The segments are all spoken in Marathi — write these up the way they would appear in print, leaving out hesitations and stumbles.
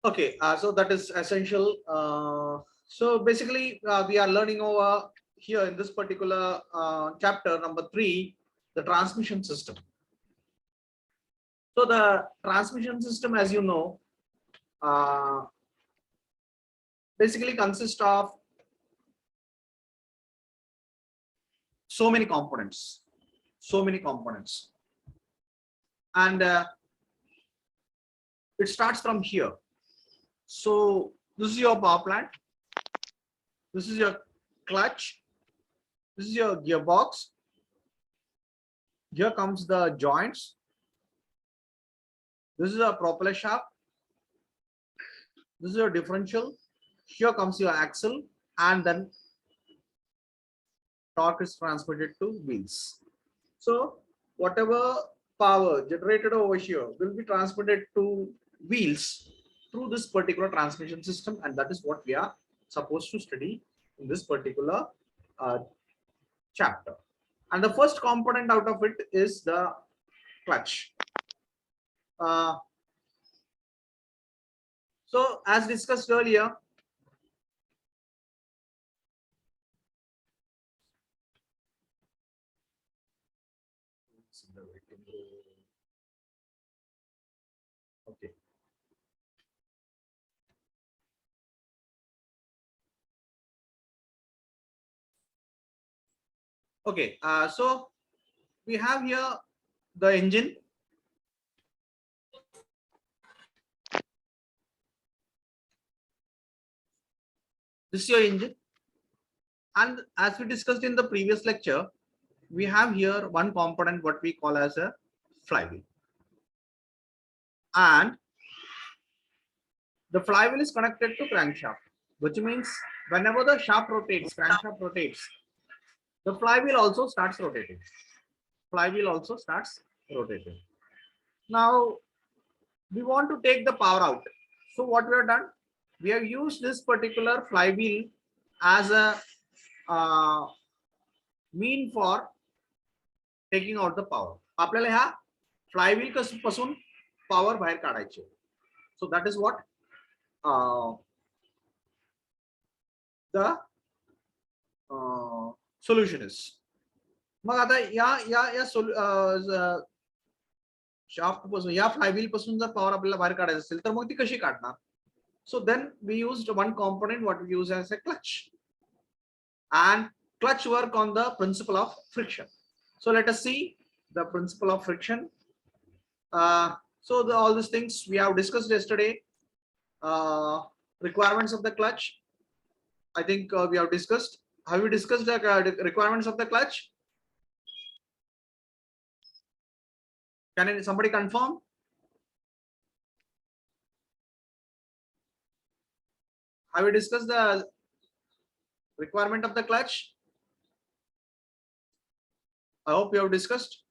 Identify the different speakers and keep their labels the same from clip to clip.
Speaker 1: Okay, so that is essential. So basically, we are learning over here in this particular chapter number 3, the transmission system. So the transmission system, as you know, uh, basically consists of so many components, and it starts from here. So this is your power plant. This is your clutch. This is your gearbox. Here comes the joints. This is a propeller shaft. This is your differential. Here comes your axle, and then torque is transmitted to wheels. So whatever power generated over here will be transmitted to wheels through this particular transmission system, and that is what we are supposed to study in this particular chapter. And the first component out of it is the clutch. So as discussed earlier, okay. Okay, so we have here the engine. This is your engine, and as we discussed in the previous lecture, we have here one component what we call as a flywheel, and the flywheel is connected to crankshaft, which means whenever the shaft rotates, crankshaft rotates, the flywheel also starts rotating. Now we want to take the power out. So what we have done, we have used this particular flywheel as a mean for taking out the power. आपल्याला ह्या flywheel पासून power बाहेर काढायची. So that is what the solution is. मग आता या शाफ्ट पासून या फ्लायव्हील पासून जर पॉवर आपल्याला बाहेर काढायचं असेल तर मग ती कशी काढणार? So then we used one component what we use as a clutch, and clutch work on the principle of friction. So let us see the principle of friction. So all these things we have discussed yesterday. Requirements of the clutch, I think we have discussed. Have we discussed the requirements of the clutch? Can somebody confirm? Have we discussed the requirement of the clutch? I hope you have discussed.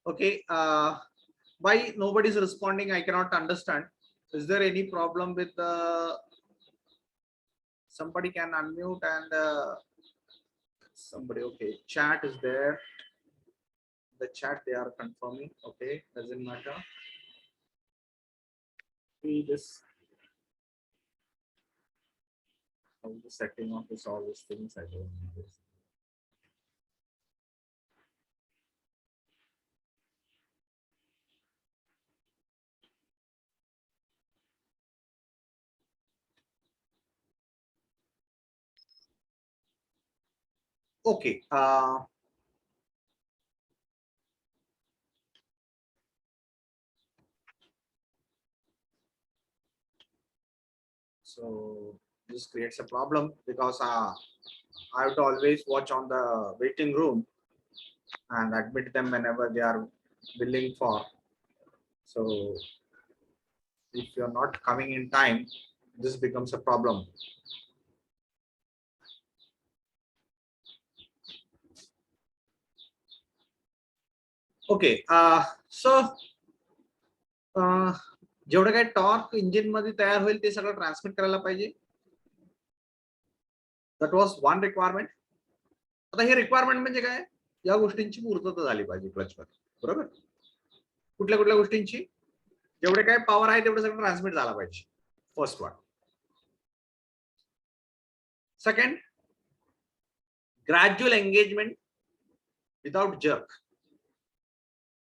Speaker 1: Okay. Why nobody is responding? I cannot understand. Is there any problem with somebody can unmute and somebody? Okay, chat is there. The chat they are confirming. Okay, doesn't matter. See this. How the setting of this, all these things I don't know this. Okay. So this creates a problem because I have to always watch on the waiting room and admit them whenever they are billing for. So if you're not coming in time, this becomes a problem. Okay, so जेवढं काय टॉर्क इंजिन मध्ये तयार होईल ते सगळं ट्रान्समिट करायला पाहिजे. That was one requirement. आता हे रिक्वायरमेंट म्हणजे काय, या गोष्टींची पूर्तता झाली पाहिजे क्लच मध्ये, बरोबर. कुठल्या कुठल्या गोष्टींची, जेवढे काय पॉवर आहे तेवढं सगळं ट्रान्समिट झाला पाहिजे. First one. Second, gradual engagement without jerk.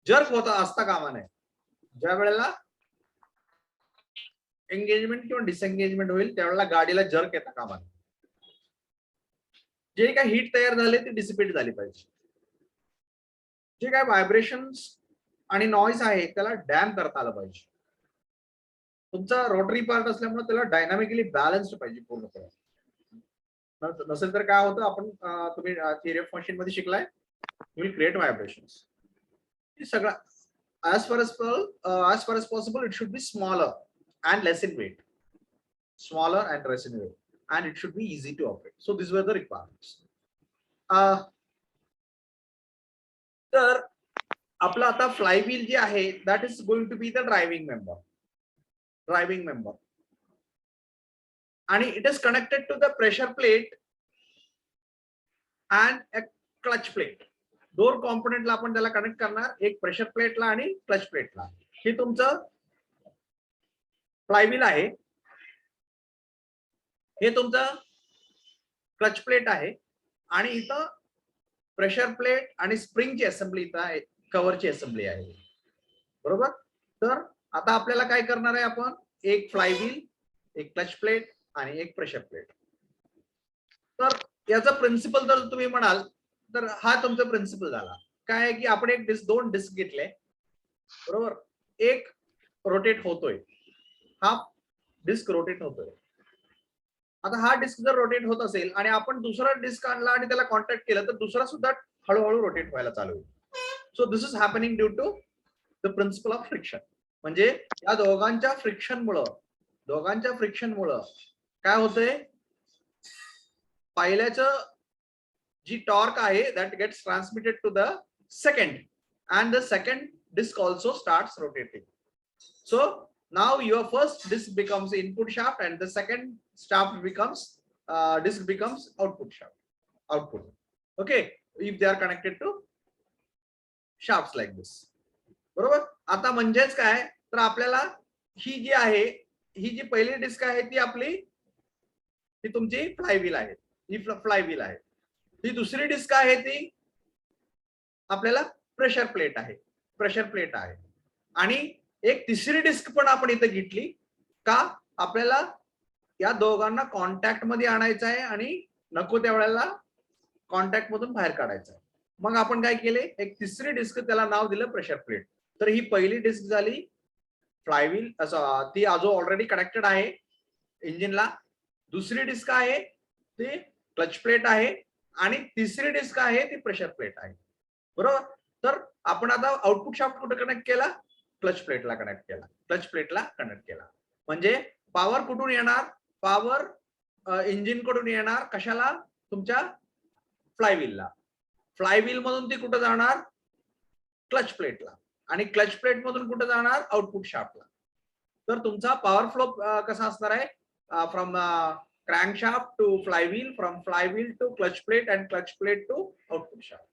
Speaker 1: Jerk होता असता कामा नये. ज्या वेळेला एंगेजमेंट किंवा डिसएंगेजमेंट होईल त्यावेळेला गाडीला जर्क येता कामा नये. जे काही हीट तयार झाले ते डिसिपेट झाली पाहिजे. जे काय व्हायब्रेशन्स आणि नॉइज आहे त्याला डॅम करता आलं पाहिजे. तुमचा रोटरी पार्ट असल्यामुळे त्याला डायनामिकली बॅलन्स्ड पाहिजे पूर्णपणे. नसेल तर काय होतं, आपण तुम्ही थिअरी ऑफ मशीन मध्ये शिकलाय, यू विल क्रिएट व्हायब्रेशन्स. सगळं as far as possible it should be smaller and less in weight, smaller and less in weight, and it should be easy to operate. So these were the requirements. तर आपला आता फ्लायव्हील जे आहे that is going to be the driving member, आणि it is connected to the pressure plate and a clutch plate. दोन कॉम्पोनेंटला आपण त्याला कनेक्ट करणार, एक प्रेशर प्लेटला आणि क्लच प्लेटला. हे तुमचं फ्लायव्हील आहे, हे तुमचं क्लच प्लेट आहे, आणि इथं प्रेशर प्लेट आणि स्प्रिंगची असेंब्ली इथं आहे, कव्हरची असेंब्ली आहे. बरोबर. तर आता आपल्याला काय करणार आहे, आपण एक फ्लायव्हील, एक क्लच प्लेट आणि एक प्रेशर प्लेट. तर याचा प्रिन्सिपल जर तुम्ही म्हणाल तर हा तुमचा प्रिन्सिपल झाला. काय आहे की आपण एक दोन डिस्क घेतले, बरोबर, एक रोटेट होतोय, हा डिस्क रोटेट होतोय. आता हा डिस्क जर रोटेट होत असेल आणि आपण दुसरा डिस्क आणला आणि त्याला कॉन्टॅक्ट केलं तर दुसरा सुद्धा हळूहळू रोटेट व्हायला चालू होईल. So this is happening due to the principle of friction. म्हणजे या दोघांच्या फ्रिक्शनमुळं काय होतंय, पहिल्याचं जी टॉर्क आहे that gets transmitted to the second, and the second disc also starts rotating. So now your first disc becomes input shaft and the second shaft becomes disc becomes output shaft. Okay, if they are connected to shafts like this. बरोबर. आता म्हणजेच काय, तर आपल्याला ही जी आहे, ही जी पहिली डिस्क आहे ती आपली, ती तुमची फ्लायव्हील आहे, ही फ्लायव्हील आहे. ही दुसरी डिस्क आहे ती आपल्याला प्रेशर प्लेट आहे, आणि एक तिसरी डिस्क पण आपण इथे घेतली का, आपल्याला या दोघांना कॉन्टॅक्ट मध्ये आणायचं आहे आणि नको त्या वेळेला कॉन्टॅक्ट मधून बाहेर काढायचं आहे. मग आपण काय केले, एक तिसरी डिस्क त्याला नाव दिलं प्रेशर प्लेट. तर ही पहिली डिस्क झाली फ्लायव्हील, ती आजो ऑलरेडी कनेक्टेड आहे इंजिनला. दुसरी डिस्क आहे ती क्लच प्लेट आहे, आणि तिसरी डिस्क आहे ती प्रेशर प्लेट आहे. बरोबर. तर आपण आता आउटपुट शाफ्ट कुठे कनेक्ट केला, क्लच प्लेटला कनेक्ट केला. म्हणजे पॉवर कुठून येणार, पॉवर इंजिन कडून येणार, कशाला, तुमच्या फ्लायव्हीलला. फ्लायव्हील मधून ती कुठे जाणार, क्लच प्लेटला, आणि क्लच प्लेट मधून कुठे जाणार, आउटपुट शाफ्टला. तर तुमचा पॉवर फ्लो कसा असणार आहे, from crankshaft to flywheel, from flywheel to clutch plate, and clutch plate to output shaft.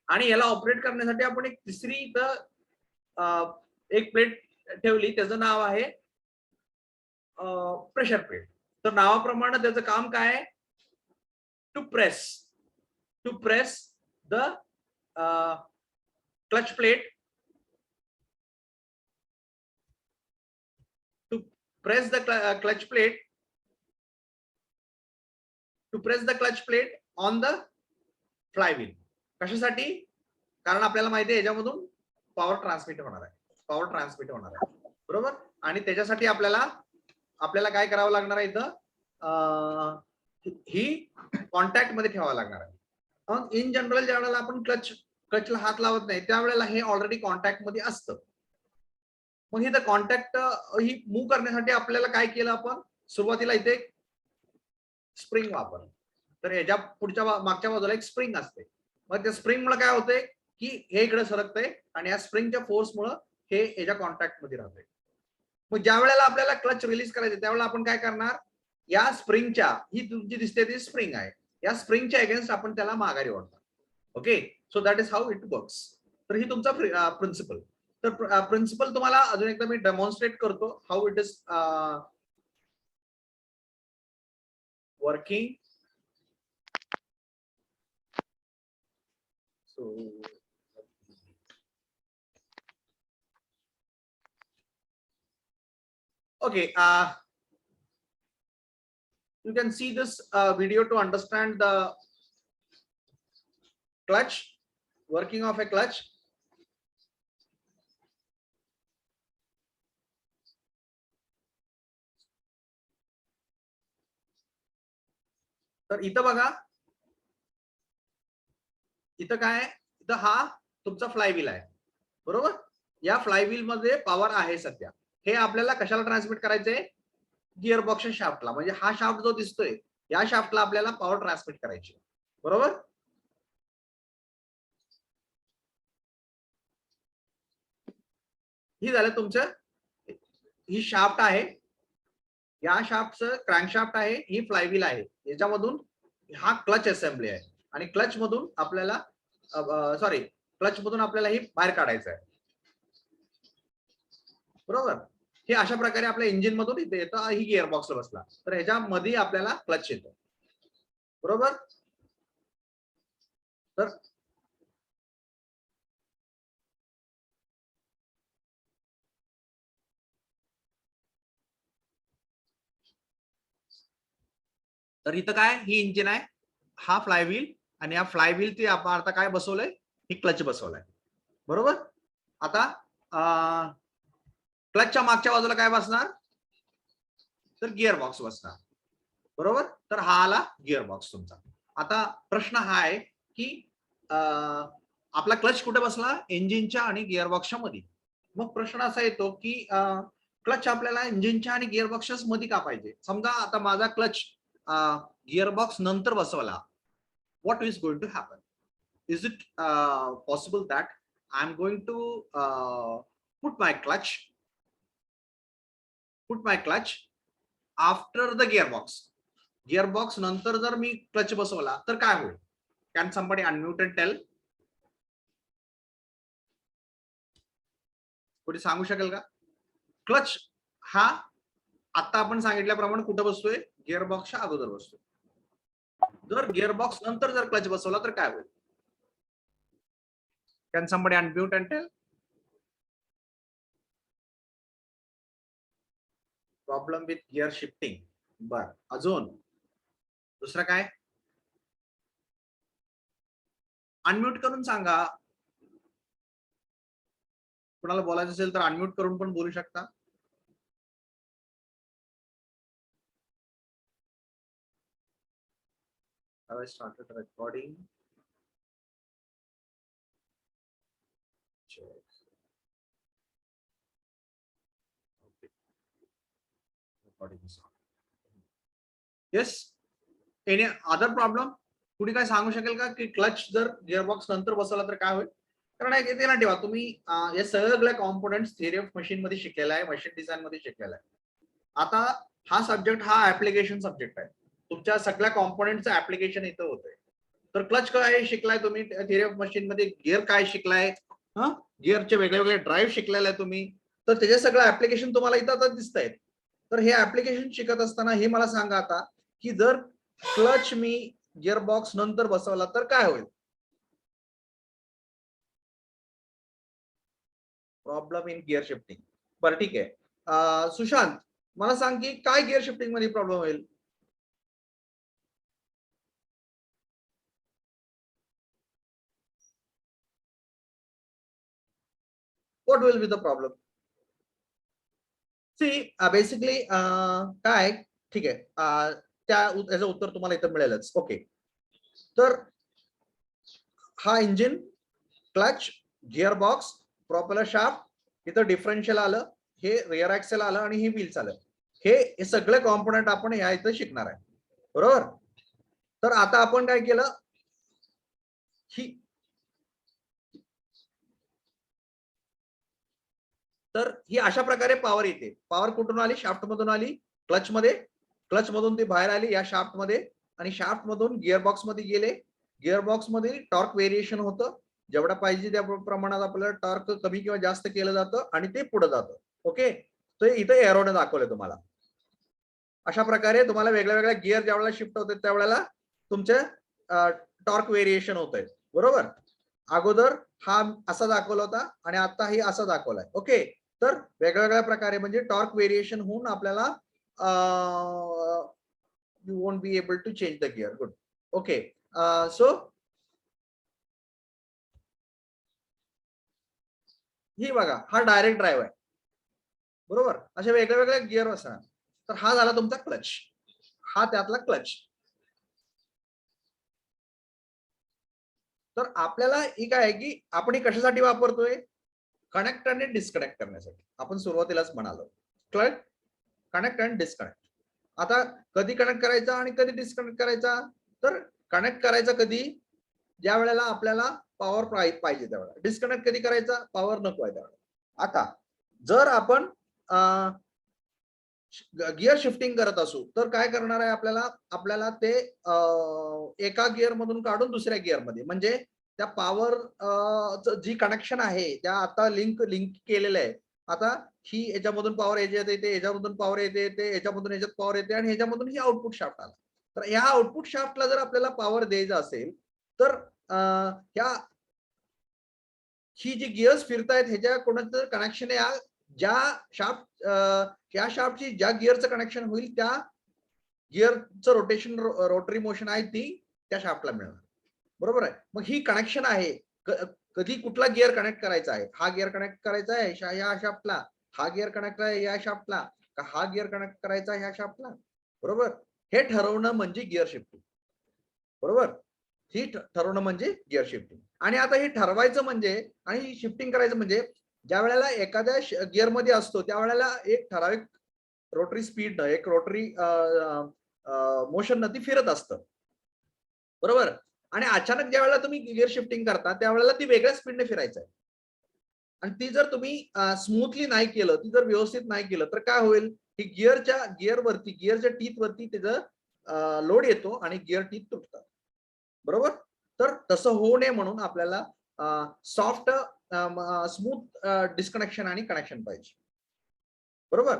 Speaker 1: आणि याला ऑपरेट करण्यासाठी आपण एक तिसरी इथं एक प्लेट ठेवली, त्याचं नाव आहे प्रेशर प्लेट. तर नावाप्रमाणे त्याचं काम काय आहे, to press the clutch plate, to press the clutch plate on the flywheel. कशासाठी, कारण आपल्याला माहिती आहे याच्यामधून पॉवर ट्रान्समिट होणार आहे, बरोबर. आणि त्याच्यासाठी आपल्याला काय करावं लागणार आहे, इथं ही कॉन्टॅक्ट मध्ये ठेवावं लागणार आहे. मग इन जनरल ज्या वेळेला आपण क्लचला हात लावत नाही त्यावेळेला हे ऑलरेडी कॉन्टॅक्ट मध्ये असतं. मग इथं कॉन्टॅक्ट ही मूव्ह करण्यासाठी आपल्याला काय केलं, आपण सुरुवातीला इथे स्प्रिंग वापरलं. तर ह्याच्या पुढच्या मागच्या बाजूला एक स्प्रिंग असते. मग त्या स्प्रिंग मुळे काय होतंय की हे इकडे सरकतंय, आणि या स्प्रिंगच्या फोर्स मुळे हे याच्या कॉन्टॅक्ट मध्ये राहतंय. मग ज्या वेळेला आपल्याला क्लच रिलीज करायचं त्यावेळेला आपण काय करणार, या स्प्रिंगच्या, ही तुमची दिसते ती स्प्रिंग आहे, या स्प्रिंगच्या अगेन्स्ट आपण त्याला माघारी ओढणार. Okay, so that is how it works. तर ही तुमचा प्रिन्सिपल. तर प्रिन्सिपल तुम्हाला अजून एकदा मी डेमॉन्स्ट्रेट करतो how it is working. So okay, you can see this video to understand the clutch, working of a clutch. तर इथं बघा, इथं काय आहे, इथं हा तुमचा फ्लायव्हील आहे, बरोबर. या फ्लायव्हील मध्ये पॉवर आहे सध्या. हे आपल्याला कशाला ट्रान्समिट करायचंय, गिअर बॉक्सच्या शाफ्टला. म्हणजे हा शाफ्ट जो दिसतोय, या शाफ्टला आपल्याला पॉवर ट्रान्समिट करायची, बरोबर. ही झालं तुमचं, ही शाफ्ट आहे, या शाफ्टचं क्रँकशाफ्ट आहे, ही फ्लायव्हील आहे. याच्यामधून हा क्लच असेंब्ली आहे आणि क्लच मधून आपल्याला सॉरी क्लच मधून आपल्याला ही बाहेर काढायचं आहे, बरोबर. हे अशा प्रकारे आपल्या इंजिन मधून इथे येतं, ही गिअर बॉक्स बसला तर ह्याच्यामध्ये आपल्याला क्लच येतो, बरोबर. तर इथं काय, ही इंजिन आहे, हा फ्लायव्हील, आणि या फ्लायव्हील ते आपण आता काय बसवलंय, ही क्लच बसवलाय, बरोबर. आता क्लचच्या मागच्या बाजूला काय बसणार, तर गिअर बॉक्स बसणार, बरोबर. तर हा आला गिअर बॉक्स तुमचा. आता प्रश्न हा आहे की आपला क्लच कुठे बसला, इंजिनच्या आणि गिअर बॉक्सच्या मध्ये. मग प्रश्न असा येतो की क्लच आपल्याला इंजिनच्या आणि गिअर बॉक्सच्या मध्ये का पाहिजे. समजा आता माझा क्लच गिअर बॉक्स नंतर बसवला, what is going to happen? Is it possible that I'm going to put my clutch after the gearbox? Gearbox नंतर जर मी क्लच बसवला तर काय होईल? Can somebody unmute and tell? कोणी सांगू शकेल का? क्लच हा आता आपण सांगितल्याप्रमाणे कुठे बसतोय, गिअरबॉक्सच्या अगोदर बसतोय. जर गिअरबॉक्स नंतर जर क्लच बसवला तर काय होईल? Can somebody unmute and tell? Problem with gear shifting. बर, अजून दुसरं काय? अनम्यूट करून सांगा. कोणाला बोलायचं असेल तर अनम्यूट करून पण बोलू शकता. I started recording. Okay. Recording is on. Yes. Any other problem? कुणी काय सांगू शकेल का की क्लच जर गिअरबॉक्स नंतर बसवला तर काय होईल? कारण येते ना, ठेवा तुम्ही या सगळ्या कॉम्पोनंट्स थिअरी ऑफ मशीन मध्ये शिकलेला आहे, मशीन डिझाईन मध्ये शिकलेला आहे. आता हा सब्जेक्ट हा ऍप्लिकेशन सब्जेक्ट आहे. तुमच्या सगळ्या कॉम्पोनंटचं ऍप्लिकेशन इथं होतंय. तर क्लच काय शिकलाय तुम्ही थिअरी ऑफ मशीन मध्ये, गिअर काय शिकलाय, गिअरचे वेगळे वेगळे ड्राईव्ह शिकलेले आहे तुम्ही, तर त्याचे सगळं ऍप्लिकेशन तुम्हाला इथं आता दिसत आहेत. तर हे ऍप्लिकेशन शिकत असताना हे मला सांगा आता की जर क्लच मी गिअरबॉक्स नंतर बसवला तर काय होईल? Problem in gear shifting. बरं ठीक आहे. सुशांत, मला सांग की काय गिअर शिफ्टिंग मध्ये प्रॉब्लेम होईल? What will be the problem? See, basically काय, ठीक आहे, त्याचं उत्तर तुम्हाला इथं मिळेलच. ओके, तर हा engine, clutch, gear box, propeller shaft, इथं डिफरन्शियल आलं, हे रिअर ऍक्सेल आलं आणि हे व्हील्स आलं. हे सगळे कॉम्पोनंट आपण या इथं शिकणार आहे, बरोबर. तर आता आपण काय केलं, ही तर ही अशा प्रकारे पॉवर येते. पॉवर कुठून आली? शाफ्ट मधून आली, क्लच मध्ये, क्लच मधून ती बाहेर आली या शाफ्ट मध्ये, आणि शाफ्ट मधून गिअर बॉक्स मध्ये गेले. गिअर बॉक्स मध्ये टॉर्क व्हेरिएशन होतं, जेवढा पाहिजे त्या प्रमाणात आपल्याला टॉर्क कमी किंवा जास्त केलं जातं आणि ते पुढे जातं. ओके, तर इथे एरोने दाखवले तुम्हाला अशा प्रकारे तुम्हाला वेगळ्या वेगळ्या गिअर ज्या वेळेला शिफ्ट होतात त्यावेळेला तुमचे टॉर्क व्हेरिएशन होत आहे. बरोबर, अगोदर हा असा दाखवला होता आणि आता ही असा दाखवलाय. ओके, तर वेगवेगळ्या प्रकारे म्हणजे टॉर्क व्हेरिएशन होऊन आपल्याला you won't be able to change the gear. Good. Okay, so ही बघा, हा डायरेक्ट ड्राईव्ह आहे. बरोबर, अशा वेगळ्या वेगळ्या गिअर असणार. तर हा झाला तुमचा क्लच, हा त्यातला क्लच. तर आपल्याला ही काय आहे की आपण ही कशासाठी वापरतोय, कनेक्ट आणि डिस्कनेक्ट करण्यासाठी. आपण सुरुवातीलाच म्हणालो कनेक्ट आणि डिस्कनेक्ट. आता कधी कनेक्ट करायचा आणि कधी डिस्कनेक्ट करायचा, तर कनेक्ट करायचा कधी, ज्या वेळेला आपल्याला पॉवर पाहिजे त्यावेळेला. डिस्कनेक्ट कधी करायचा, पॉवर नको आहे त्यावेळेला. आता जर आपण गिअर शिफ्टिंग करत असू तर काय करणार आहे, आपल्याला ते एका गिअर मधून काढून दुसऱ्या गिअर मध्ये, म्हणजे त्या पॉवर जी कनेक्शन आहे त्या आता लिंक केलेलं आहे. आता ही याच्यामधून पॉवर येते, याच्यामधून पॉवर येते, याच्यामधून याच्यात पॉवर येते आणि ह्याच्यामधून ही आउटपुट शाफ्ट आला. तर ह्या आउटपुट शाफ्टला जर आपल्याला पॉवर द्यायचा असेल तर ह्या ही जी गिअर्स फिरतायत ह्याच्या कोणाचं कनेक्शन आहे, ज्या शाफ्ट त्या शाफ्टची ज्या गिअरचं कनेक्शन होईल त्या गिअरचं रोटेशन रोटरी मोशन आहे ती त्या शाफ्टला मिळणार. बरोबर आहे. मग ही कनेक्शन आहे, कधी कुठला गिअर कनेक्ट करायचा आहे, हा गिअर कनेक्ट करायचा आहे या शाफ्टला, हा गिअर कनेक्ट आहे या शाफ्टला, का हा गिअर कनेक्ट करायचा ह्या शाफ्टला. बरोबर, हे ठरवणं म्हणजे गिअर शिफ्टिंग. बरोबर, ही ठरवणं म्हणजे गिअर शिफ्टिंग. आणि आता हे ठरवायचं म्हणजे आणि शिफ्टिंग करायचं म्हणजे ज्या वेळेला एखाद्या गिअर मध्ये असतो त्यावेळेला एक ठराविक रोटरी स्पीड, एक रोटरी मोशन ती फिरत असतं. बरोबर, आणि अचानक ज्या वेळेला तुम्ही गिअर शिफ्टिंग करता त्यावेळेला ती वेगळ्या स्पीडने फिरायचं आहे. आणि ती जर तुम्ही स्मूथली नाही केलं, ती जर व्यवस्थित नाही केलं तर काय होईल, की गिअरच्या टीथ वरती त्याचं लोड येतो आणि गिअर टीथ तुटतात. बरोबर, तर तसं होऊ नये म्हणून आपल्याला सॉफ्ट स्मूथ डिस्कनेक्शन आणि कनेक्शन पाहिजे. बरोबर,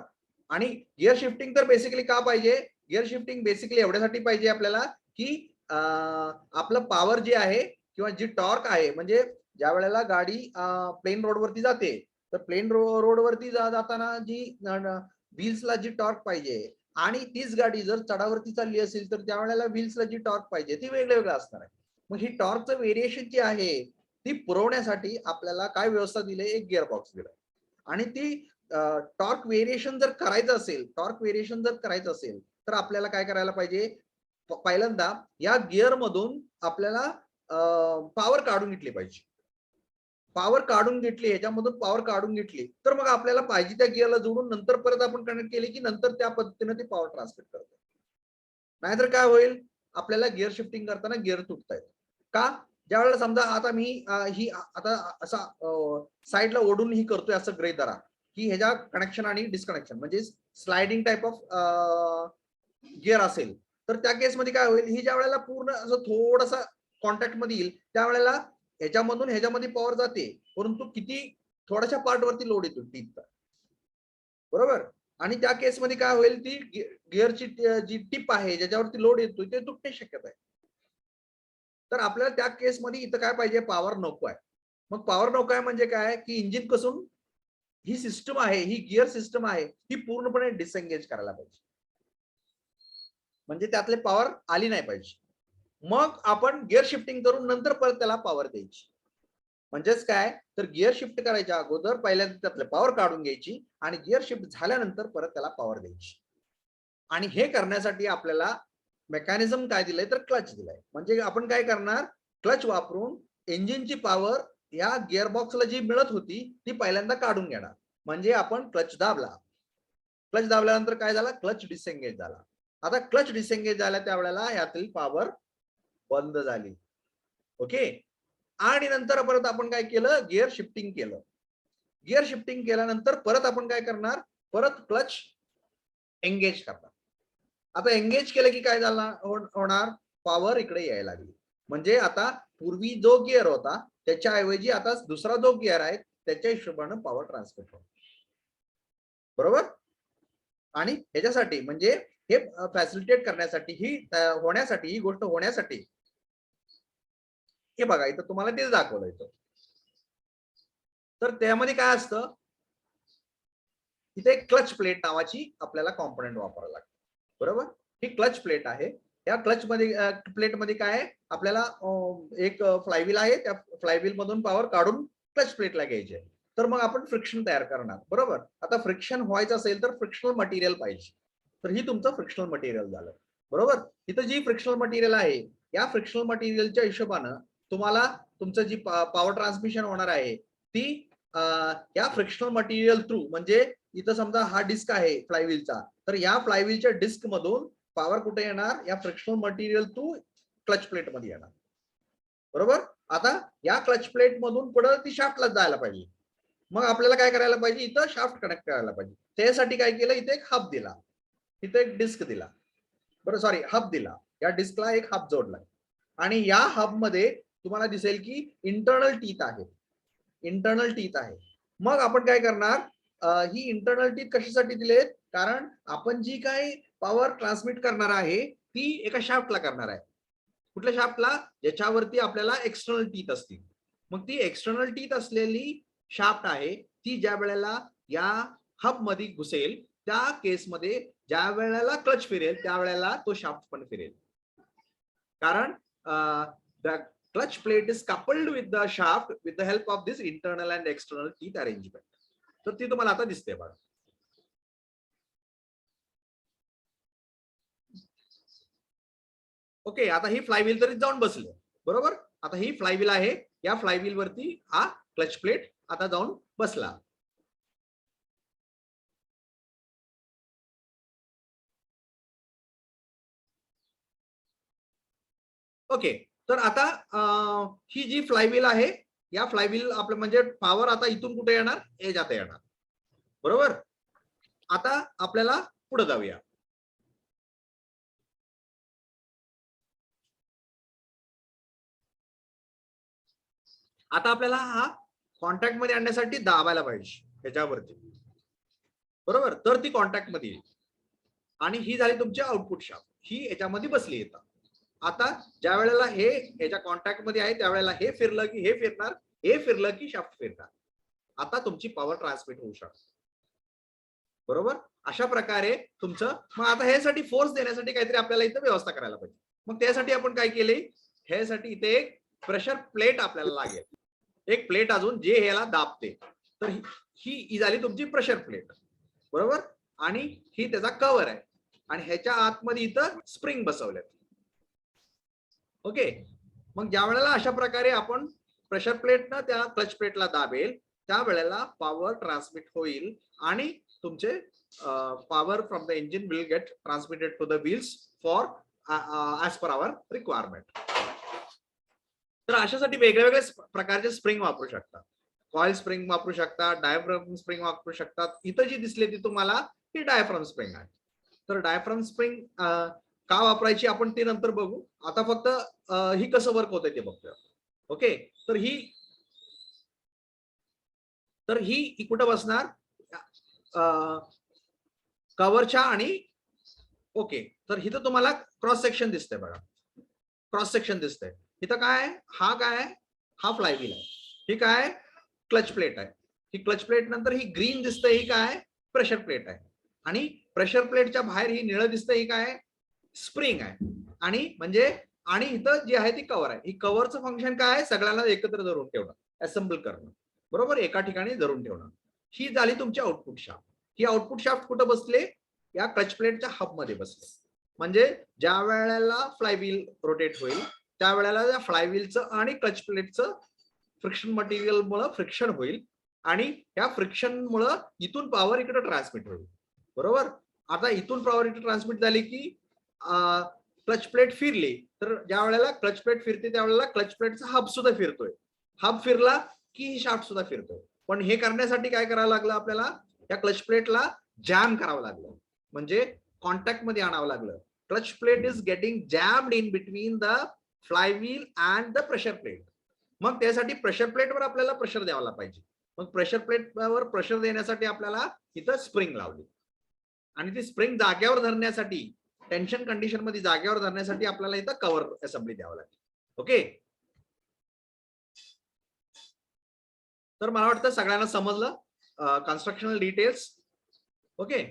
Speaker 1: आणि गिअर शिफ्टिंग तर बेसिकली का पाहिजे, गिअर शिफ्टिंग बेसिकली एवढ्यासाठी पाहिजे आपल्याला की आपलं पॉवर जे आहे किंवा जी टॉर्क आहे, म्हणजे ज्या वेळेला गाडी प्लेन रोडवरती जाते तर प्लेन रोडवरती जाताना जी व्हील्सला जी टॉर्क पाहिजे आणि तीच गाडी जर चढावरती चालली असेल तर त्यावेळेला व्हील्सला जी टॉर्क पाहिजे ती वेगळं असणार आहे. मग ही टॉर्कचं व्हेरिएशन जी आहे ती पुरवण्यासाठी आपल्याला काय व्यवस्था दिली, एक गिअर बॉक्स दिलाय. आणि ती टॉर्क व्हेरिएशन जर करायचं असेल तर आपल्याला काय करायला पाहिजे, पहिल्यांदा या गिअर मधून आपल्याला पॉवर काढून घेतली पाहिजे. पॉवर काढून घेतली, ह्याच्यामधून पॉवर काढून घेतली तर मग आपल्याला पाहिजे त्या गिअरला जोडून नंतर परत आपण कनेक्ट केली की नंतर त्या पद्धतीने ती पॉवर ट्रान्समिट करते. नाहीतर काय होईल, आपल्याला गिअर शिफ्टिंग करताना गिअर तुटतायत. का, ज्या वेळेला समजा आता मी ही आता असा साईडला ओढून ही करतोय असं ग्रे धरा की ह्याच्या कनेक्शन आणि डिस्कनेक्शन म्हणजे स्लायडिंग टाइप ऑफ गिअर असेल तर त्या केसमध्ये काय होईल, ही ज्या वेळेला पूर्ण असं थोडासा कॉन्टॅक्ट मध्ये येईल त्यावेळेला ह्याच्यामधून ह्याच्यामध्ये पॉवर जाते, परंतु किती थोड्याशा पार्ट वरती लोड येतो टीपचा. बरोबर, आणि त्या केसमध्ये काय होईल, ती गिअरची जी टिप आहे ज्याच्यावरती लोड येतो ते तुटण्याची शक्यता आहे. तर आपल्याला त्या केसमध्ये इथं काय पाहिजे, पॉवर नको आहे. मग पॉवर नको आहे म्हणजे काय की इंजिन पासून ही सिस्टम आहे, ही गिअर सिस्टम आहे ती पूर्णपणे डिसएंगेज करायला पाहिजे, म्हणजे त्यातले पॉवर आली नाही पाहिजे. मग आपण गिअर शिफ्टिंग करून नंतर परत त्याला पॉवर द्यायची. म्हणजेच काय, तर गिअर शिफ्ट करायच्या अगोदर पहिल्यांदा त्यातले पॉवर काढून घ्यायची आणि गिअर शिफ्ट झाल्यानंतर परत त्याला पॉवर द्यायची. आणि हे करण्यासाठी आपल्याला मेकॅनिझम काय दिलंय, तर क्लच दिलाय. म्हणजे आपण काय करणार, क्लच वापरून इंजिनची पॉवर या गिअरबॉक्सला जी मिळत होती ती पहिल्यांदा काढून घेणार. म्हणजे आपण क्लच दाबला, क्लच दाबल्यानंतर काय झाला, क्लच डिसएंगेज झाला. आता क्लच डिसएंगेज झाला त्यावेळेला यातील पॉवर बंद झाली. ओके, आणि नंतर परत आपण काय केलं, गिअर शिफ्टिंग केलं. गिअर शिफ्टिंग केल्यानंतर परत आपण काय करणार, परत क्लच एंगेज करणार. आता एंगेज केलं की काय झालं होणार, पॉवर इकडे यायला लागली. म्हणजे आता पूर्वी जो गिअर होता त्याच्याऐवजी आता दुसरा जो गिअर आहे त्याच्या हिशोबाने पॉवर ट्रान्सफर होतो. बरोबर, आणि ह्याच्यासाठी म्हणजे हे फॅसिलिटेट करण्यासाठी ही गोष्ट होण्यासाठी हे बघा इथं तुम्हाला तेच दाखवलं इथं. तर त्यामध्ये काय असतं, इथे एक क्लच प्लेट नावाची आपल्याला कॉम्पोनंट वापरायला लागते. बरोबर, ही क्लच प्लेट आहे. या क्लच मध्ये प्लेट मध्ये काय आपल्याला एक फ्लायव्हील आहे, त्या फ्लायव्हील मधून पॉवर काढून क्लच प्लेटला घ्यायचे. तर मग आपण फ्रिक्शन तयार करणार. बरोबर, आता फ्रिक्शन व्हायचं असेल तर फ्रिक्शनल मटेरियल पाहिजे. तर ही तुमचं फ्रिक्शनल मटेरियल झालं. बरोबर, इथं जी फ्रिक्शनल मटेरियल आहे या फ्रिक्शनल मटेरियलच्या हिशोबानं तुम्हाला तुमचं जी पॉवर ट्रान्समिशन होणार आहे ती या फ्रिक्शनल मटेरियल थ्रू, म्हणजे इथं समजा हा डिस्क आहे फ्लायव्हीलचा, तर या फ्लायव्हीलच्या डिस्क मधून पॉवर कुठे येणार, या frictional material through clutch plate मध्ये येणार. बरोबर, आता या क्लच प्लेट मधून पुढे ती शाफ्टला जायला पाहिजे. मग आपल्याला काय करायला पाहिजे, इथं शाफ्ट कनेक्ट करायला पाहिजे. त्यासाठी काय केलं, इथे एक हब दिला, इथे एक डिस्क दिला. बरं सॉरी, हब दिला. या डिस्कला एक हब जोडलाय आणि या हब मध्ये तुम्हाला दिसेल की इंटरनल टीथ आहे. इंटरनल टीथ आहे. मग आपण काय करणार, ही इंटरनल टीथ कशासाठी दिलेत, कारण आपण जी काही पॉवर ट्रान्समिट करणार आहे ती एका शाफ्टला करणार आहे. कुठल्या शाफ्टला, ज्याच्यावरती आपल्याला एक्सटर्नल टीथ असतील. मग ती एक्सटर्नल टीथ असलेली शाफ्ट आहे ती ज्या वेळेला या हब मध्ये घुसेल त्या केसमध्ये ज्या वेळेला क्लच फिरेल त्यावेळेला तो शाफ्ट पण फिरेल. कारण the clutch plate is coupled with the shaft with the help of this internal and external teeth arrangement. तर ती तुम्हाला आता दिसते बघा. ओके, आता ही फ्लायव्हील तरी जाऊन बसले. बरोबर, आता ही फ्लायव्हील आहे, या फ्लायव्हील वरती हा क्लच प्लेट आता जाऊन बसला. ओके, तर आता ही जी फ्लायव्हील आहे या फ्लायव्हील आपलं म्हणजे पॉवर आता इथून कुठे येणार, हे जाता येणार. बरोबर, आता आपल्याला पुढे जाऊया. आता आपल्याला हा कॉन्टॅक्ट मध्ये आणण्यासाठी दाबायला पाहिजे त्याच्यावरती. बरोबर, तर ती कॉन्टॅक्ट मध्ये येईल आणि ही झाली तुमची आउटपुट शाफ्ट, ही याच्यामध्ये बसली येतात. आता ज्या वेळेला हे याच्या कॉन्टॅक्ट मध्ये आहे त्यावेळेला हे फिरलं की हे फिरणार, हे फिरलं की शाफ्ट फिरणार. आता तुमची पॉवर ट्रान्समिट होऊ शकते. बरोबर, अशा प्रकारे तुमचं. मग आता ह्यासाठी फोर्स देण्यासाठी काहीतरी आपल्याला इथं व्यवस्था करायला पाहिजे. मग त्यासाठी आपण काय केले, ह्यासाठी इथे एक प्रेशर प्लेट आपल्याला लागेल, एक प्लेट अजून जे ह्याला दाबते. तर ही झाली तुमची प्रेशर प्लेट. बरोबर, आणि ही त्याचा कव्हर आहे आणि ह्याच्या आतमध्ये इथं स्प्रिंग बसवल्यात. ओके, मग ज्या वेळेला अशा प्रकारे आपण प्रेशर प्लेटनं त्या क्लच प्लेटला दाबेल त्यावेळेला पॉवर ट्रान्समिट होईल आणि तुमचे power from the engine will get transmitted to the wheels for as per our requirement. तर अशासाठी वेगळ्या वेगळ्या प्रकारचे स्प्रिंग वापरू शकतात. कॉइल स्प्रिंग वापरू शकतात, डायफ्राम स्प्रिंग वापरू शकतात. इथं जी दिसली ती तुम्हाला ही डायफ्राम स्प्रिंग आहे. तर डायफ्राम स्प्रिंग का वापरायची आपण ते नंतर बघू. आता फक्त ही कसं वर्क होतंय ते बघतोय. ओके, तर ही कुठं बसणार, कव्हरच्या आणि. ओके, तर इथं तुम्हाला क्रॉस सेक्शन दिसतंय बघा, क्रॉस सेक्शन दिसतंय. इथं काय, हा काय, हा फ्लायव्हील आहे. ही काय, क्लच प्लेट आहे. ही क्लच प्लेट नंतर ही ग्रीन दिसतंय, ही काय, प्रेशर प्लेट आहे. आणि प्रेशर प्लेटच्या बाहेर ही निळं दिसतंय, ही काय, स्प्रिंग आहे. आणि म्हणजे आणि इथं जी आहे ती कव्हर आहे. ही कव्हरचं फंक्शन काय आहे, सगळ्यांना एकत्र धरून ठेवणं, असेंबल करणं. बरोबर, एका ठिकाणी धरून ठेवणं. ही झाली तुमची आउटपुट शाफ्ट. ही आउटपुट शाफ्ट कुठं बसले, या क्लच प्लेटच्या हब मध्ये बसले. म्हणजे ज्या वेळेला फ्लायव्हील रोटेट होईल त्यावेळेला या फ्लायव्हीलचं आणि क्लच प्लेटचं फ्रिक्शन मटेरियल मुळे फ्रिक्शन होईल आणि या फ्रिक्शन मुळे इथून पॉवर इकडे ट्रान्समिट होईल. बरोबर, आता इथून पॉवर इकडे ट्रान्समिट झाली की क्लच प्लेट फिरली, तर ज्या वेळेला क्लच प्लेट फिरते त्यावेळेला क्लच प्लेटचा हब सुद्धा फिरतोय. हब फिरला की शाफ्ट सुद्धा फिरतोय. पण हे करण्यासाठी काय करावं लागलं आपल्याला, या क्लच प्लेटला जॅम करावं लागलं, म्हणजे कॉन्टॅक्ट मध्ये आणावं लागलं. Clutch plate is getting jammed in between the flywheel and the pressure plate. मग त्यासाठी प्रेशर प्लेटवर आपल्याला प्रेशर द्यायला पाहिजे. मग प्रेशर प्लेटवर प्रेशर देण्यासाठी आपल्याला इथं स्प्रिंग लावली. आणि ती स्प्रिंग जागेवर धरण्यासाठी, टेन्शन कंडिशन मध्ये जागेवर धरण्यासाठी आपल्याला इथं कव्हर असेंबली द्यावं लागेल. ओके, तर मला वाटतं सगळ्यांना समजलं कन्स्ट्रक्शनल डिटेल्स. ओके,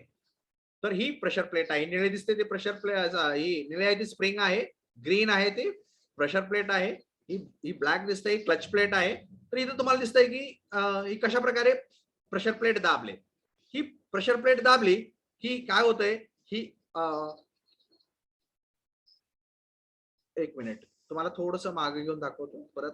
Speaker 1: तर ही प्रेशर प्लेट आहे, निळे दिसते ते प्रेशर प्लेट, ही निळे आहे ती स्प्रिंग आहे, ग्रीन आहे ते प्रेशर प्लेट आहे, ही ब्लॅक दिसते ही क्लच प्लेट आहे. तर इथं तुम्हाला दिसतंय की ही कशा प्रकारे प्रेशर प्लेट दाबले. ही प्रेशर प्लेट दाबली की काय होतंय, ही एक मिनिट तुम्हाला थोडस मागे घेऊन दाखवतो परत.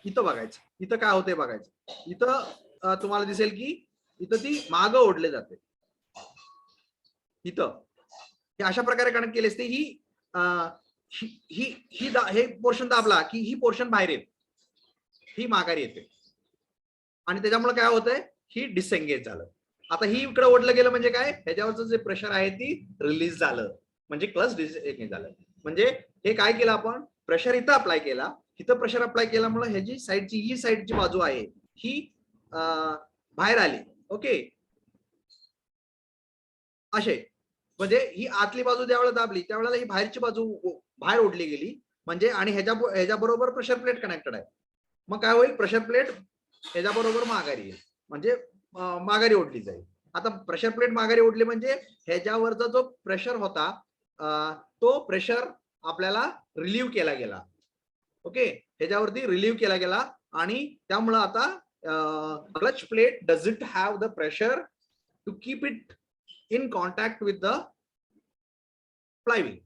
Speaker 1: इथं बघायचं, इथं काय होतंय बघायचं. इथं तुम्हाला दिसेल की इथं ती मागं ओढले जाते. इथं हे अशा प्रकारे कनेक्ट केले असते. हे पोर्शन दाबला की ही पोर्शन बाहेर येते, ही माघारी येते आणि त्याच्यामुळे काय होतंय, ही डिसएंगेज झालं. आता ही इकडे ओढलं गेलं म्हणजे काय, ह्याच्यावरचं जे प्रेशर आहे ती रिलीज झालं, म्हणजे क्लच डिसएंगेज झालं. म्हणजे हे काय केलं आपण, प्रेशर इथं अप्लाय केला, इथं प्रेशर अप्लाय केल्यामुळे ह्याची साईडची, ही साईडची बाजू आहे ही बाहेर आली. ओके, असे म्हणजे ही आतली बाजू ज्यावेळेला दाबली त्यावेळेला ही बाहेरची बाजू बाहेर ओढली गेली, म्हणजे आणि ह्याच्या बरोबर प्रेशर प्लेट कनेक्टेड आहे. मग काय होईल, प्रेशर प्लेट ह्याच्या बरोबर माघारी येईल, म्हणजे माघारी ओढली जाईल. आता प्रेशर प्लेट माघारी ओढली म्हणजे ह्याच्यावरचा जो प्रेशर होता तो प्रेशर आपल्याला रिलीव्ह केला गेला. ओके, ह्याच्यावरती रिलीव्ह केला गेला आणि त्यामुळे आता clutch plate doesn't have the pressure to keep it in contact with the flywheel.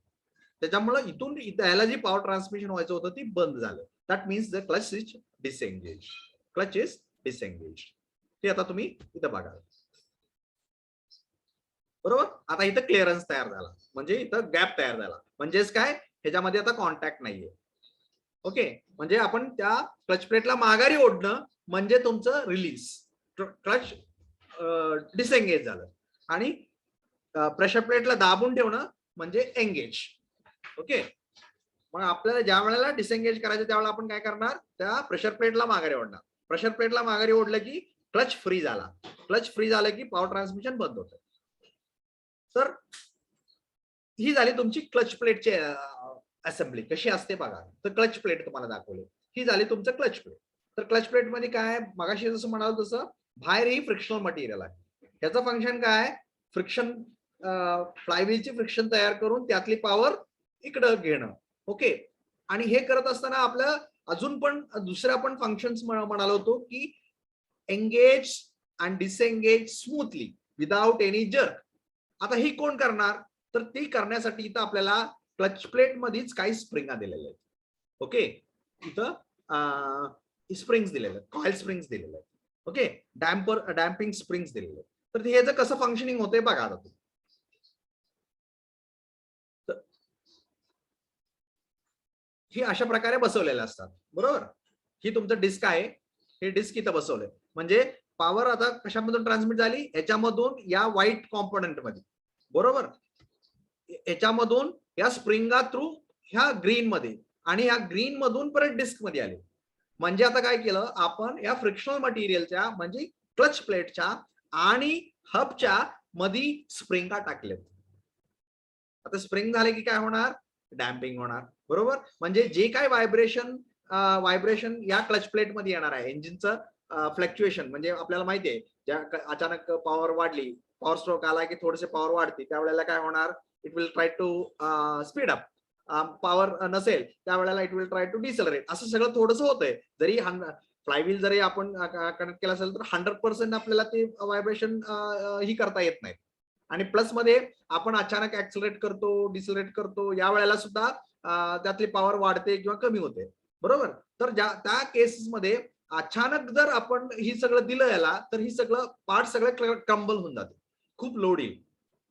Speaker 1: त्याच्यामुळे इथून याला जी पॉवर ट्रान्समिशन व्हायचं होतं ती बंद झालं. That means the clutch is disengage, clutch is disengage. ते आता तुम्ही इथं बघा, बरोबर. आता इथं क्लिअरन्स तयार झाला, म्हणजे इथं गॅप तयार झाला, म्हणजेच काय, ह्याच्यामध्ये आता कॉन्टॅक्ट नाहीये. ओके, म्हणजे आपण त्या क्लच प्लेटला माघारी ओढणं म्हणजे तुमचं रिलीज, क्लच डिसएंगेज झालं, आणि प्रेशर प्लेटला दाबून ठेवणं म्हणजे एंगेज. ओके, मग आपल्याला ज्या वेळेला डिसएंगेज करायचं त्यावेळेला आपण काय करणार, त्या प्रेशर प्लेटला माघारी ओढणार. प्रेशर प्लेटला माघारी ओढलं की क्लच फ्री झाला, क्लच फ्री झालं की पॉवर ट्रान्समिशन बंद होतं. तर ही झाली तुमची क्लच प्लेटची असेंब्ली कशी असते बघा. तर क्लच प्लेट तुम्हाला दाखवले, ही झाली तुमचं क्लच प्लेट. तर क्लच प्लेट मध्ये काय, मगाशी जसं म्हणाल तसं बाहेर ही फ्रिक्शनल मटेरियल आहे. ह्याचं फंक्शन काय, फ्रिक्शन, फ्लायव्हीलची फ्रिक्शन तयार करून त्यातली पॉवर इकडं घेणं. ओके, आणि हे करत असताना आपलं अजून पण दुसऱ्या पण फंक्शन्स म्हणालो होतो की engage and disengage smoothly without any jerk. आता ही कोण करणार, तर ती करण्यासाठी इथं आपल्याला क्लच प्लेट मध्येच काही स्प्रिंगा दिलेल्या आहेत. ओके, इथं स्प्रिंग्स दिलेले आहेत, कॉइल स्प्रिंग्स दिलेले आहेत. ओके, डॅम्पिंग स्प्रिंग्स दिलेले आहेत. तर ह्याचं कसं फंक्शनिंग होतंय बघा. आता ही अशा प्रकारे बसवलेल्या असतात, बरोबर. ही तुमचं डिस्क आहे, हे डिस्क इथं बसवलंय, म्हणजे पॉवर आता कशामधून ट्रान्समिट झाली, याच्यामधून या व्हाईट कॉम्पोनंट मध्ये, बरोबर, याच्यामधून या स्प्रिंगा थ्रू ह्या ग्रीन मध्ये, आणि ह्या ग्रीन मधून परत डिस्क मध्ये आले. म्हणजे आता काय केलं आपण, या फ्रिक्शनल मटेरियलच्या म्हणजे क्लच प्लेटच्या आणि हबच्या मध्ये स्प्रिंगा टाकलेत. आता स्प्रिंग झाले की काय होणार, डॅम्पिंग होणार, बरोबर. म्हणजे जे काय व्हायब्रेशन या क्लच प्लेट मध्ये येणार आहे, इंजिनचं फ्लक्च्युएशन, म्हणजे आपल्याला माहिती आहे ज्या अचानक पॉवर वाढली, पॉवर स्ट्रोक आला की थोडेसे पॉवर वाढते, त्यावेळेला काय होणार, it will try to speed up. Power नसेल त्यावेळेला it will try to decelerate. असं सगळं थोडंसं होतंय. जरी फ्लायव्हील जरी आपण कनेक्ट केला असेल तर 100% आपल्याला ते व्हायब्रेशन ही करता येत नाही. आणि प्लस मध्ये आपण अचानक ऍक्सिलरेट करतो, डिसेलरेट करतो, या वेळेला सुद्धा त्यातली पॉवर वाढते किंवा कमी होते, बरोबर. तर त्या केसेस मध्ये अचानक जर आपण ही सगळं दिलं याला, तर ही सगळं पार्ट सगळं क्रम्बल होऊन जाते, खूप लोड येईल.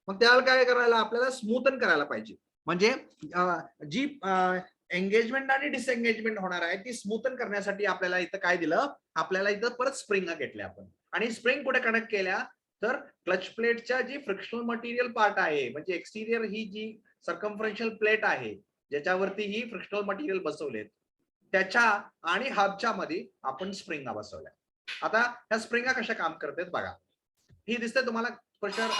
Speaker 1: मग त्याला काय करायला, आपल्याला स्मूथन करायला पाहिजे. म्हणजे जी एंगेजमेंट आणि डिसएंगेजमेंट होणार आहे ती स्मूथन करण्यासाठी आपल्याला इथं काय दिलं, आपल्याला इथं परत स्प्रिंगा घेतल्या आपण, आणि स्प्रिंग कुठे कनेक्ट केल्या, तर क्लच प्लेटच्या जी फ्रिक्शनल मटेरियल पार्ट आहे, म्हणजे एक्सटिरियर ही जी सर्कम्फरन्शियल प्लेट आहे ज्याच्यावरती ही फ्रिक्शनल मटेरियल बसवलेत, त्याच्या आणि हबच्या मध्ये आपण स्प्रिंगा बसवल्या. आता ह्या स्प्रिंगा कशा काम करतात बघा. ही दिसते तुम्हाला प्रेशर.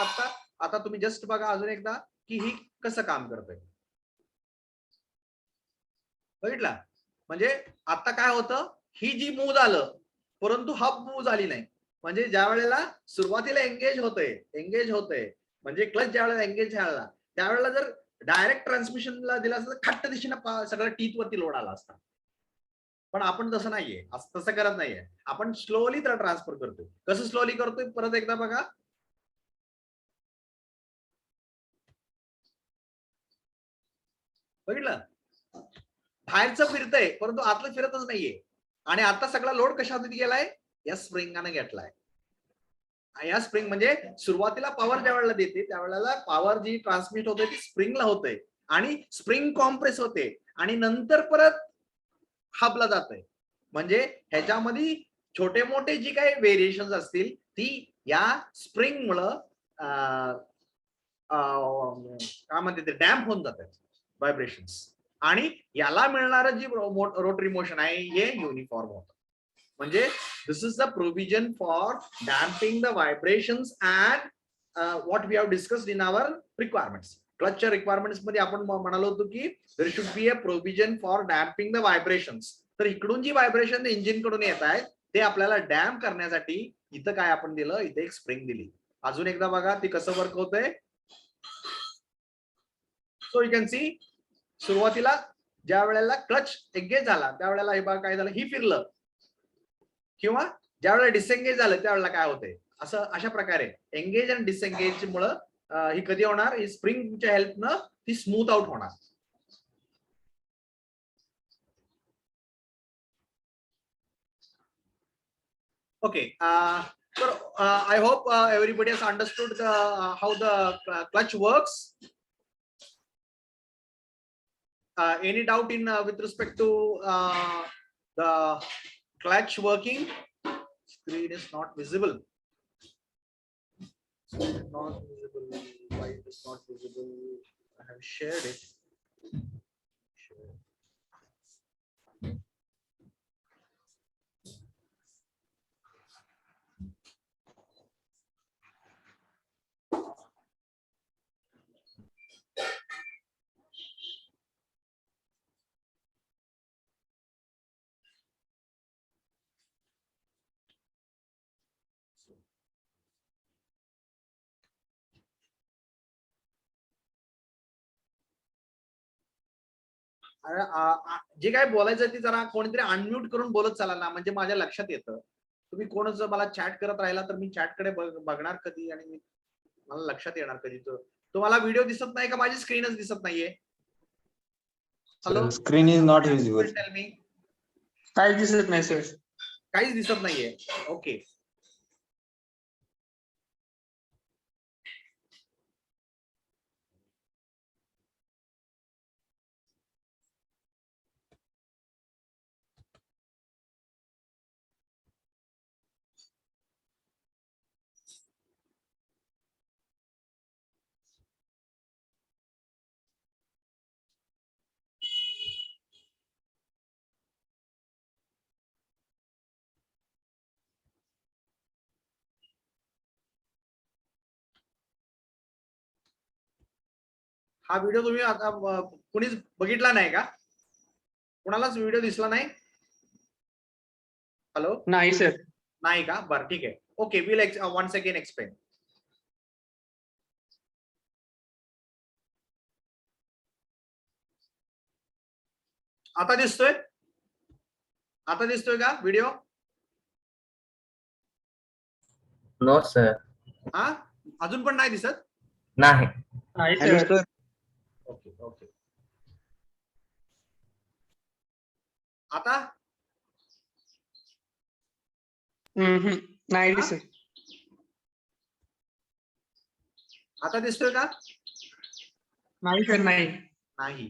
Speaker 1: आता तुम्ही जस्ट बघा अजून एकदा की ही कसं काम करतंय. बघितलं म्हणजे आता काय होतं, ही जी मूव झालं परंतु हब मूव झाली नाही. म्हणजे ज्या वेळेला सुरुवातीला एंगेज होतंय म्हणजे क्लच ज्या वेळेला एंगेज झाला त्यावेळेला जर डायरेक्ट ट्रान्समिशनला दिला असतं तर खट्ट दिशेनं सगळं टीथ वरती लोड आला असता. पण आपण तसं नाहीये, तसं करत नाहीये. आपण स्लोली त्याला ट्रान्सफर करतोय. कसं स्लोली करतोय परत एकदा बघा. बघितलं बाहेरचं फिरतंय परंतु आतलं फिरतच नाहीये. आणि आता सगळा लोड कशामध्ये गेलाय, या स्प्रिंगाने घेतलाय. या स्प्रिंग म्हणजे सुरुवातीला पॉवर ज्या वेळेला देते त्यावेळेला पॉवर जी ट्रान्समिट होते ती स्प्रिंगला होते आणि स्प्रिंग कॉम्प्रेस होते आणि नंतर परत हबला जाते. म्हणजे ह्याच्यामध्ये छोटे मोठे जी काही व्हेरिएशन असतील ती या स्प्रिंग मुळे काय म्हणते ते डॅम्प होऊन जातात व्हायब्रेशन्स. आणि याला मिळणारं जी रोटरी मोशन आहे हे युनिफॉर्म होतं. म्हणजे this is the provision for damping the vibrations and what we have discussed in our requirements. क्लचच्या रिक्वायरमेंट्स मध्ये आपण म्हणालो होतो की there should be a provision for damping the vibrations. तर इकडून जी व्हायब्रेशन इंजिन कडून येत आहेत ते आपल्याला डॅम्प करण्यासाठी इथं काय आपण दिलं, इथे एक स्प्रिंग दिली. अजून एकदा बघा ती कसं वर्क होतंय. सो यू कॅन सी सुरुवातीला ज्या वेळेला क्लच एंगेज झाला त्यावेळेला हे बघा काय झालं, ही फिरलं किंवा ज्या वेळेला डिसएंगेज झालं त्यावेळेला काय होतंय. असं अशा प्रकारे एंगेज आणि डिसएंगेज मुळे ही कधी होणार, ही स्प्रिंगच्या हेल्पनं ती स्मूथ आउट होणार. Okay, so I hope everybody has understood how the clutch works. Any doubt in with respect to the clutch working? Screen is not visible. Not visible. Why it is not visible? I have shared it. जे काय बोलायचं ते जरा कोणीतरी अनम्यूट करून बोलत चाला ना, म्हणजे माझ्या लक्षात येतं. तुम्ही कोणच मला चॅट करत राहिला तर मी चॅटकडे बघणार कधी आणि मला लक्षात येणार कधी. तुम्हाला व्हिडिओ दिसत नाही का, माझी स्क्रीनच दिसत नाहीये. Hello,
Speaker 2: screen is not visible.
Speaker 1: Tell me.
Speaker 3: काहीच दिसत नाही सर.
Speaker 1: काहीच दिसत नाहीये. ओके, हा व्हिडिओ तुम्ही आता कुणीच बघितला नाही का? कुणालाच व्हिडिओ दिसला नाही? हॅलो,
Speaker 3: नाही सर.
Speaker 1: नाही का? बरं ठीक आहे. Okay, will once again explain. आता दिसतोय? आता दिसतोय का व्हिडिओ?
Speaker 4: No sir.
Speaker 1: हा, अजून पण नाही दिसत?
Speaker 4: नाही.
Speaker 3: नाही
Speaker 2: hello
Speaker 3: sir.
Speaker 2: Sir.
Speaker 1: Okay okay, आता
Speaker 3: नाही दिसत.
Speaker 1: आता दिसतोय का?
Speaker 3: नाही सर. नाही.
Speaker 1: नाही.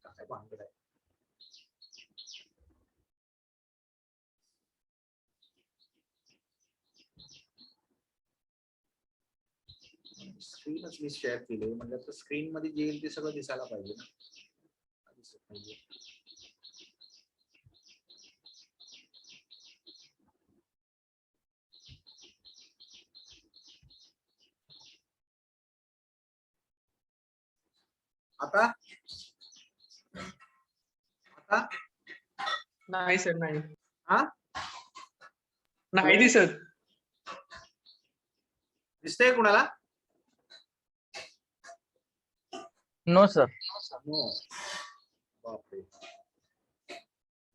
Speaker 1: काय भानगड आहे. स्क्रीनच मी शेअर केली म्हणजे आता स्क्रीन मध्ये जे येईल ते सगळं दिसायला पाहिजे ना. दिसत नाहीये. आता आता
Speaker 3: नाही सर नाही.
Speaker 1: हा
Speaker 3: नाही दिसत.
Speaker 1: दिसतंय कुणाला?
Speaker 4: No sir.
Speaker 1: No. बापरे.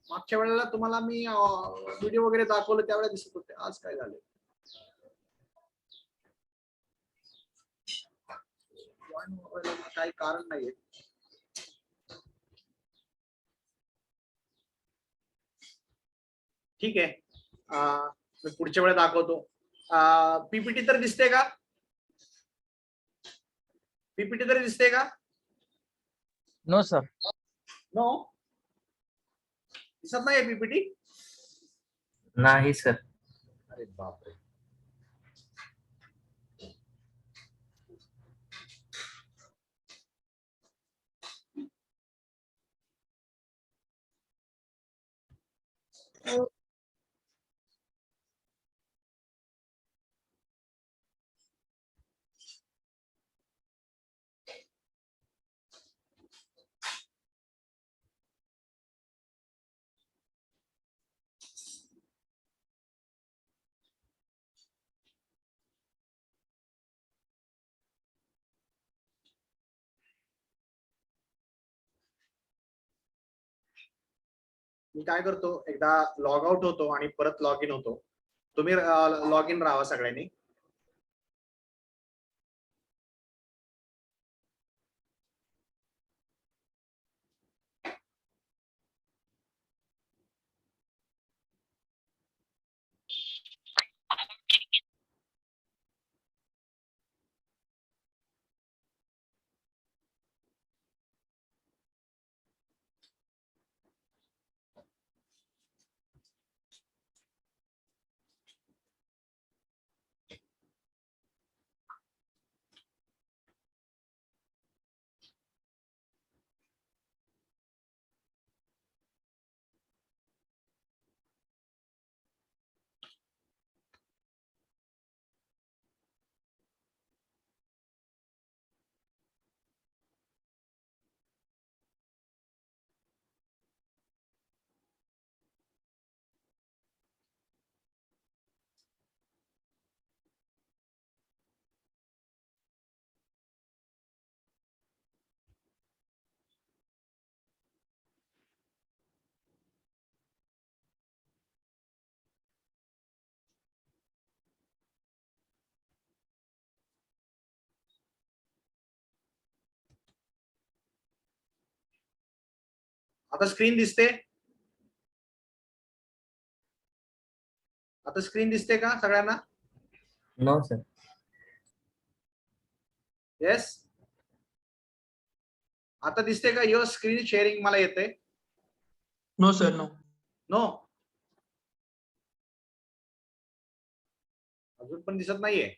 Speaker 1: मागच्या वेळेला तुम्हाला मी व्हिडिओ वगैरे दाखवलं त्यावेळेला दिसत होते. आज काय झालं? काही कारण नाहीये. ठीक आहे. मी पुढच्या वेळेला दाखवतो. पीपीटी तर दिसते का? पीपीटी तरी दिसते का?
Speaker 4: No sir.
Speaker 1: नो, दिसत नाहीये पीपीटी.
Speaker 4: नाही सर.
Speaker 1: अरे बापरे. मी काय करतो, एकदा लॉग आउट होतो आणि परत लॉग इन होतो. तुम्ही लॉग इन राहा सगळ्यांनी. आता स्क्रीन दिसते. आता स्क्रीन दिसते का सगळ्यांना?
Speaker 4: No sir.
Speaker 1: येस. आता दिसते का? युअर स्क्रीन शेअरिंग मला येते.
Speaker 3: No sir no.
Speaker 1: नो, अजून पण दिसत नाहीये.